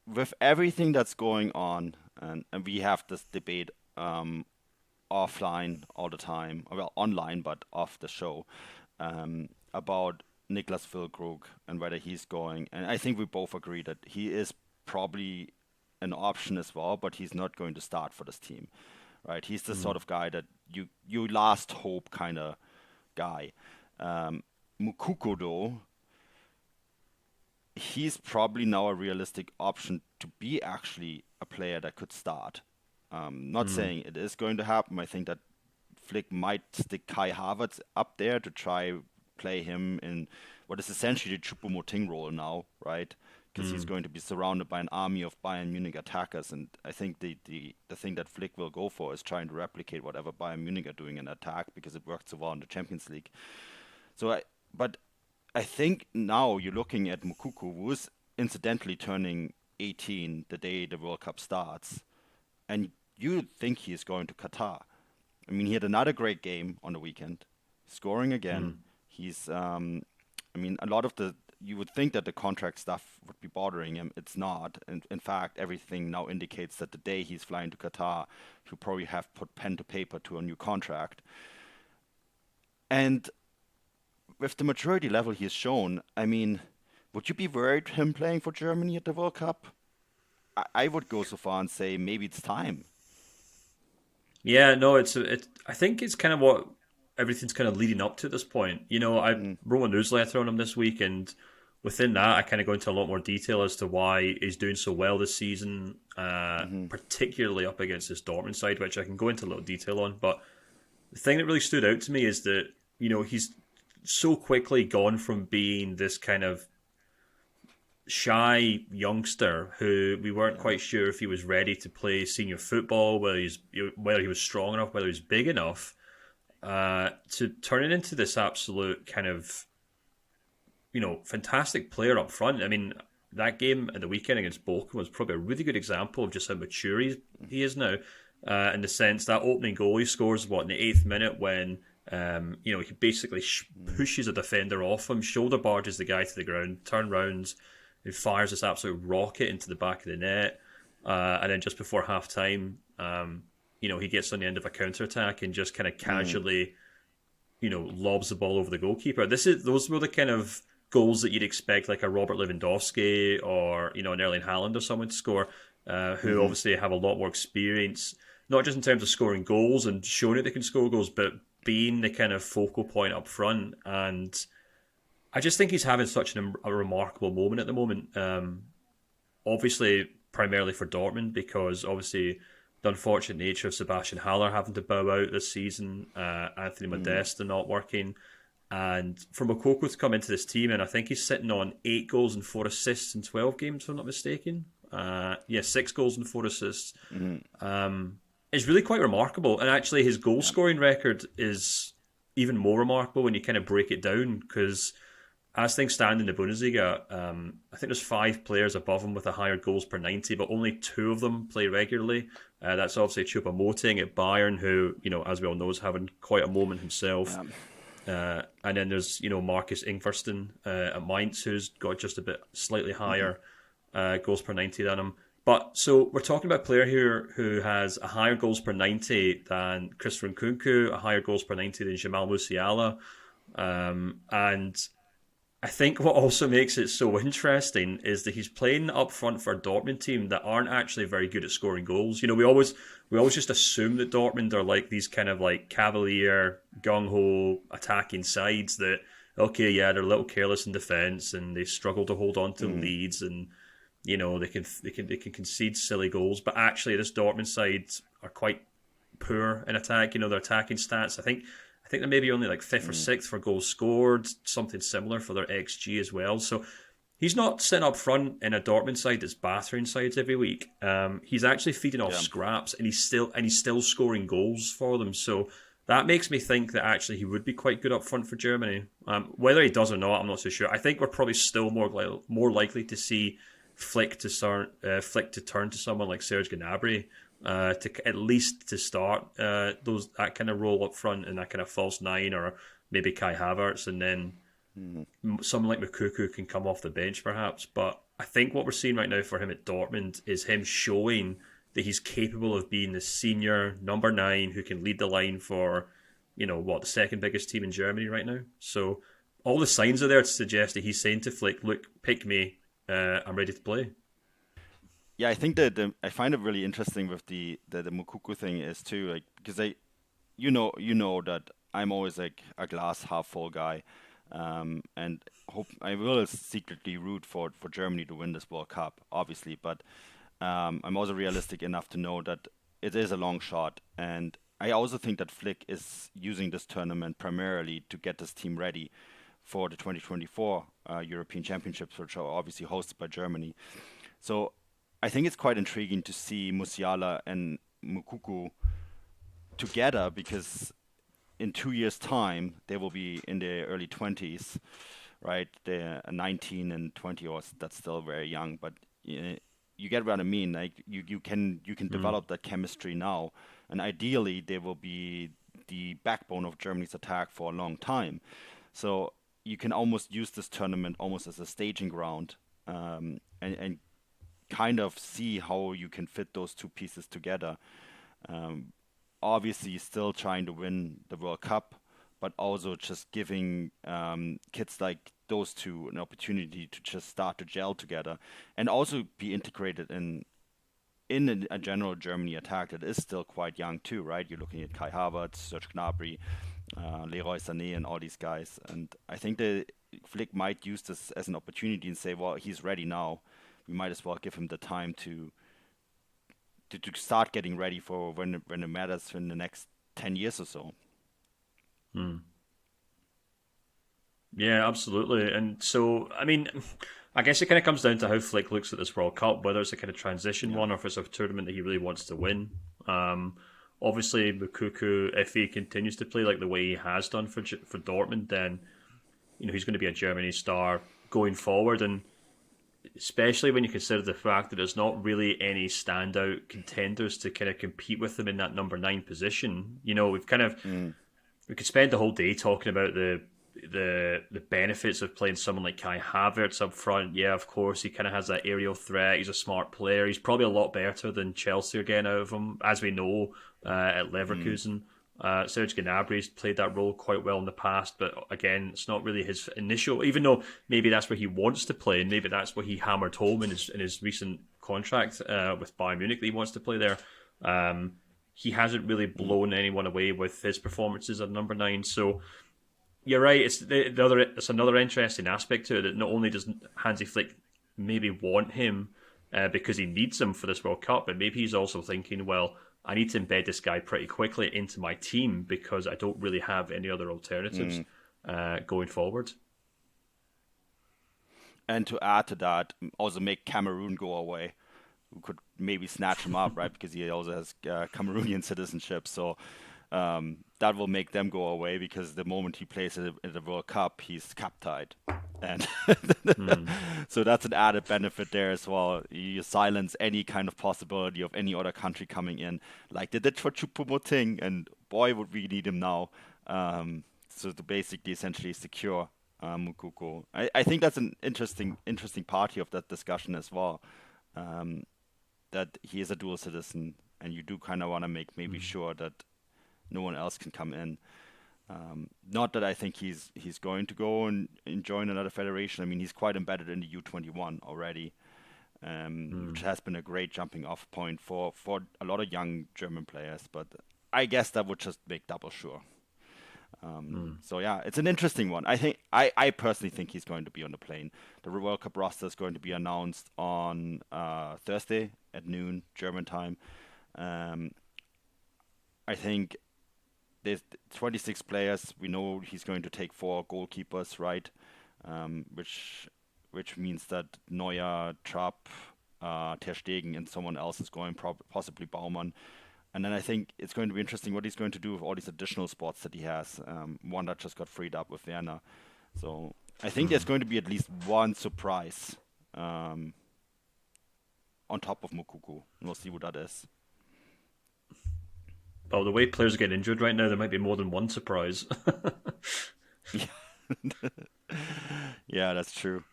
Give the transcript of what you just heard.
with everything that's going on, and we have this debate offline all the time, well, online, but off the show, about Niklas Füllkrug and whether he's going. And I think we both agree that he is probably an option as well, but he's not going to start for this team, right? He's the sort Mm. of guy that you last hope kind of guy. Mukoko though, he's probably now a realistic option to be actually a player that could start. Not Mm. saying it is going to happen. I think that Flick might stick Kai Havertz up there to try play him in what is essentially the Choupo-Moting role now, right? Because he's Mm. going to be surrounded by an army of Bayern Munich attackers, and I think the thing that Flick will go for is trying to replicate whatever Bayern Munich are doing in attack because it worked so well in the Champions League. But I think now you're looking at Mukuku, who is incidentally turning 18 the day the World Cup starts, and you think he is going to Qatar. I mean, he had another great game on the weekend, scoring again. Mm. He's, I mean, a lot of the, you would think that the contract stuff would be bothering him. It's not. And in fact, everything now indicates that the day he's flying to Qatar, he'll probably have put pen to paper to a new contract. And with the maturity level he has shown, I mean, would you be worried him playing for Germany at the World Cup? I would go so far and say maybe it's time. Yeah, no, it. I think it's kind of what everything's kind of leading up to this point. I Mm, wrote a newsletter on him this week, and within that, I kind of go into a lot more detail as to why he's doing so well this season, hmm particularly up against this Dortmund side, which I can go into a little detail on. But the thing that really stood out to me is that he's so quickly gone from being this kind of shy youngster who we weren't Yeah. quite sure if he was ready to play senior football, whether he was strong enough, whether he was big enough, to turning into this absolute kind of fantastic player up front. I mean, that game at the weekend against Bochum was probably a really good example of just how mature he is now. In the sense that opening goal he scores in the eighth minute when he basically Mm, pushes a defender off him, shoulder barges the guy to the ground, turn rounds, and fires this absolute rocket into the back of the net. And then just before half time, he gets on the end of a counter attack and just kind of mm, casually, lobs the ball over the goalkeeper. Those were the kind of goals that you'd expect like a Robert Lewandowski or an Erling Haaland or someone to score, who hmm obviously have a lot more experience, not just in terms of scoring goals and showing that they can score goals, but being the kind of focal point up front. And I just think he's having such a remarkable moment at the moment. Obviously, primarily for Dortmund, because obviously the unfortunate nature of Sebastian Haller having to bow out this season, Anthony mm, Modesta not working, and for Mokoko to come into this team, and I think he's sitting on 8 goals and 4 assists in 12 games, if I'm not mistaken. Yeah, 6 goals and 4 assists. mm, It's really quite remarkable, and actually his goal yeah, scoring record is even more remarkable when you kind of break it down, because as things stand in the Bundesliga, I think there's 5 players above him with a higher goals per 90, but only 2 of them play regularly. That's obviously Choupo-Moting at Bayern, who, as we all know, is having quite a moment himself. yeah, And then there's, Marcus Ingverston at Mainz, who's got just a bit slightly hmm higher goals per 90 than him. But so we're talking about a player here who has a higher goals per 90 than Christopher Nkunku, a higher goals per 90 than Jamal Musiala. And I think what also makes it so interesting is that he's playing up front for a Dortmund team that aren't actually very good at scoring goals. We always just assume that Dortmund are like these kind of like cavalier, gung ho attacking sides that, okay, yeah, they're a little careless in defence and they struggle to hold on to hmm leads, and they can concede silly goals. But actually, this Dortmund side are quite poor in attack. Their attacking stats. I think they're maybe only like fifth or mm, sixth for goals scored, something similar for their XG as well. So he's not sitting up front in a Dortmund side that's battering sides every week. He's actually feeding off yeah, scraps, and he's still scoring goals for them. So that makes me think that actually he would be quite good up front for Germany. Whether he does or not, I'm not so sure. I think we're probably still more likely to see Flick to turn to someone like Serge Gnabry, to at least to start that kind of role up front and that kind of false nine, or maybe Kai Havertz, and then hmm someone like Mukuku can come off the bench perhaps. But I think what we're seeing right now for him at Dortmund is him showing that he's capable of being the senior number 9 who can lead the line for, the second biggest team in Germany right now. So all the signs are there to suggest that he's saying to Flick, look, pick me, I'm ready to play. Yeah, I think that I find it really interesting with the Moukoko thing is too, like, because you know that I'm always like a glass half full guy, and hope I will secretly root for Germany to win this World Cup, obviously, but I'm also realistic enough to know that it is a long shot, and I also think that Flick is using this tournament primarily to get this team ready for the 2024 European Championships, which are obviously hosted by Germany. So I think it's quite intriguing to see Musiala and Moukoko together, because in 2 years' time they will be in their early 20s, right? They're 19 and 20, or that's still very young, but you get what I mean. Like you can develop that chemistry now, and ideally they will be the backbone of Germany's attack for a long time. So you can almost use this tournament almost as a staging ground, and kind of see how you can fit those two pieces together. Um, Obviously, still trying to win the World Cup, but also just giving kids like those two an opportunity to just start to gel together, and also be integrated in a general Germany attack that is still quite young too, right? You're looking at Kai Havertz, Serge Gnabry, Leroy Sané, and all these guys. And I think that Flick might use this as an opportunity and say, well, he's ready now. We might as well give him the time to start getting ready for when it matters in the next 10 years or so. Hmm. Yeah, absolutely. And so, I mean, I guess it kind of comes down to how Flick looks at this World Cup, whether it's a kind of transition Yeah. one or if it's a tournament that he really wants to win. Um, Obviously, Mukuku, if he continues to play like the way he has done for Dortmund, then he's going to be a Germany star going forward, and especially when you consider the fact that there's not really any standout contenders to kind of compete with him in that number 9 position. We've kind of Mm. we could spend the whole day talking about the benefits of playing someone like Kai Havertz up front. Yeah, of course, he kind of has that aerial threat. He's a smart player. He's probably a lot better than Chelsea are getting out of him, as we know at Mm. Leverkusen. Serge Gnabry's played that role quite well in the past, but again, it's not really his initial. Even though maybe that's where he wants to play, and maybe that's what he hammered home in his recent contract with Bayern Munich that he wants to play there. He hasn't really Mm. blown anyone away with his performances at number 9. So you're right. It's the other. It's another interesting aspect to it that not only does Hansi Flick maybe want him because he needs him for this World Cup, but maybe he's also thinking, well, I need to embed this guy pretty quickly into my team because I don't really have any other alternatives Mm. going forward. And to add to that, also make Cameroon go away. We could maybe snatch him up, right? Because he also has Cameroonian citizenship. So that will make them go away, because the moment he plays in the World Cup, he's cup tied. And Hmm. so that's an added benefit there as well. You silence any kind of possibility of any other country coming in, like they did for Choupo-Moting, and boy, would we need him now. So to basically essentially secure Mukoko. I think that's an interesting party of that discussion as well. Um, that he is a dual citizen, and you do kind of want to make maybe sure that no one else can come in. Not that I think he's going to go and join another federation. I mean, he's quite embedded in the U21 already, which has been a great jumping off point for a lot of young German players. But I guess that would just make double sure. So yeah, it's an interesting one. I personally think he's going to be on the plane. The World Cup roster is going to be announced on Thursday at noon German time. Um, I think there's 26 players. We know he's going to take 4 goalkeepers, right? Which means that Neuer, Trapp, Ter Stegen, and someone else is going, possibly Baumann. And then I think it's going to be interesting what he's going to do with all these additional spots that he has. One that just got freed up with Werner. So I think there's going to be at least one surprise on top of Moukoko. And we'll see what that is. Well, the way players get injured right now, there might be more than one surprise. Yeah, that's true.